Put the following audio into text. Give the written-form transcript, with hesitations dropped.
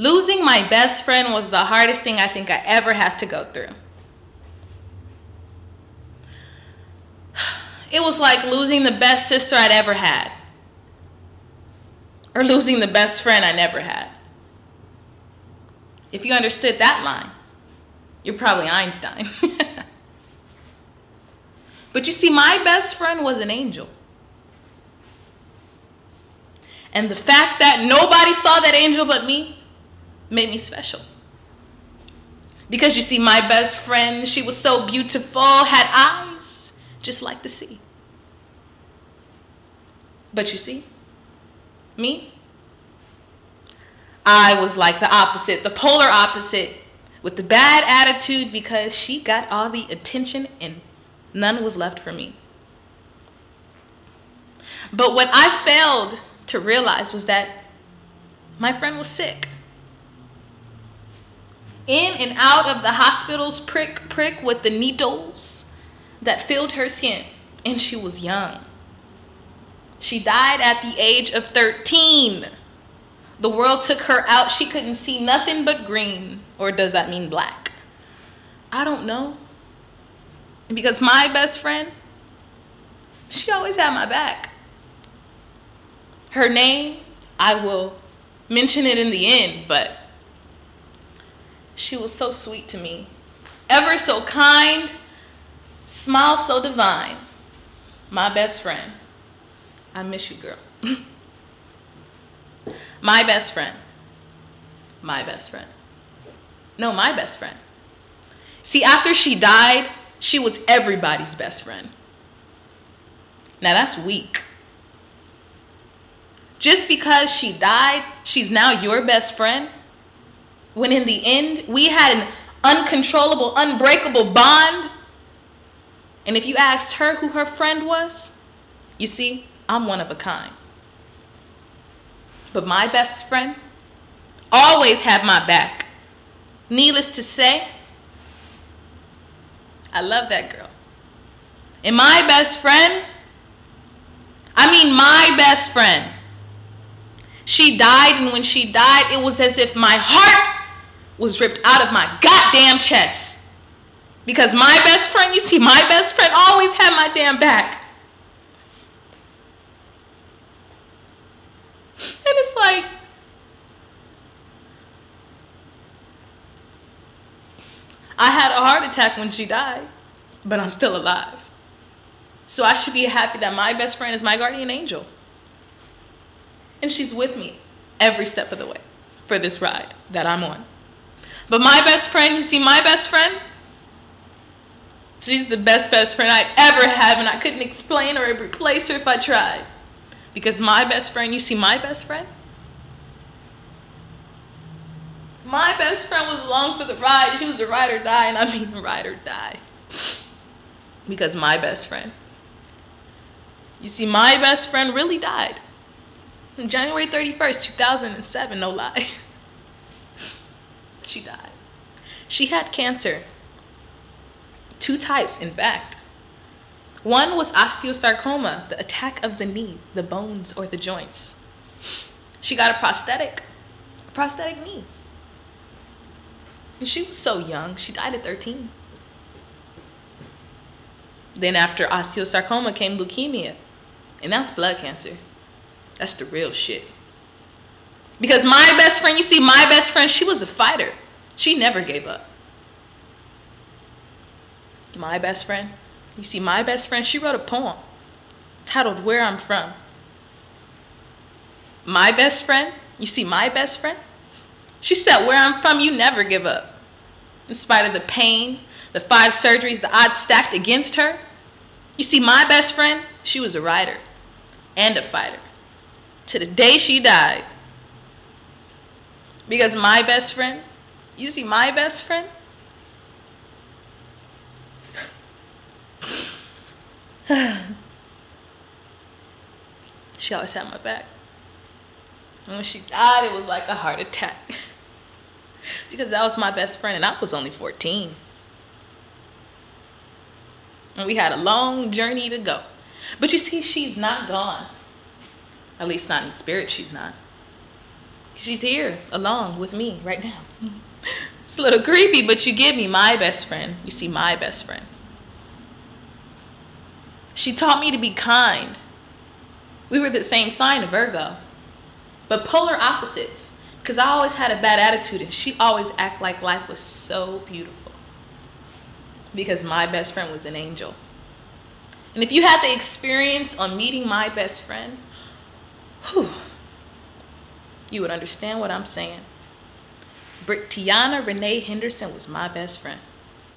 Losing my best friend was the hardest thing I think I ever had to go through. It was like losing the best sister I'd ever had. Or losing the best friend I never had. If you understood that line, you're probably Einstein. But you see, my best friend was an angel. And the fact that nobody saw that angel but me made me special. Because you see, my best friend, she was so beautiful, had eyes just like the sea. But you see, me, I was like the opposite, the polar opposite, with the bad attitude, because she got all the attention and none was left for me. But what I failed to realize was that my friend was sick. In and out of the hospital's prick with the needles that filled her skin. And she was young. She died at the age of 13. The world took her out. She couldn't see nothing but green. Or does that mean black? I don't know. Because my best friend, she always had my back. Her name, I will mention it in the end, but she was so sweet to me. Ever so kind, smile so divine. My best friend. I miss you, girl. My best friend. My best friend. No, my best friend. See, after she died, she was everybody's best friend. Now that's weak. Just because she died, she's now your best friend, when in the end, we had an uncontrollable, unbreakable bond. And if you asked her who her friend was, you see, I'm one of a kind. But my best friend always had my back. Needless to say, I love that girl. And my best friend, my best friend, she died, and when she died, it was as if my heart was ripped out of my goddamn chest. Because my best friend, you see, my best friend always had my damn back. And it's like, I had a heart attack when she died, but I'm still alive. So I should be happy that my best friend is my guardian angel. And she's with me every step of the way for this ride that I'm on. But my best friend, you see, my best friend, she's the best friend I'd ever have, and I couldn't explain or replace her if I tried. Because my best friend, you see, my best friend was along for the ride. She was a ride or die, and I mean ride or die. Because my best friend, you see, my best friend really died. On January 31st, 2007, no lie. She died. She had cancer. 2 types, in fact. One was osteosarcoma, the attack of the knee, the bones or the joints. She got a prosthetic knee. And she was so young. She died at 13. Then after osteosarcoma came leukemia. And that's blood cancer. That's the real shit. Because my best friend, you see, my best friend, she was a fighter. She never gave up. My best friend, you see, my best friend, she wrote a poem titled Where I'm From. My best friend, you see, my best friend, she said, where I'm from, you never give up. In spite of the pain, the 5 surgeries, the odds stacked against her. You see, my best friend, she was a writer and a fighter. To the day she died. Because my best friend, you see, my best friend, she always had my back. And when she died, it was like a heart attack. Because that was my best friend, and I was only 14. And we had a long journey to go. But you see, she's not gone. At least not in spirit, she's not. She's here along with me right now. It's a little creepy, but you give me my best friend. You see, my best friend. She taught me to be kind. We were the same sign of Virgo, but polar opposites, because I always had a bad attitude and she always acted like life was so beautiful because my best friend was an angel. And if you had the experience on meeting my best friend, you would understand what I'm saying. Tiana Renee Henderson was my best friend.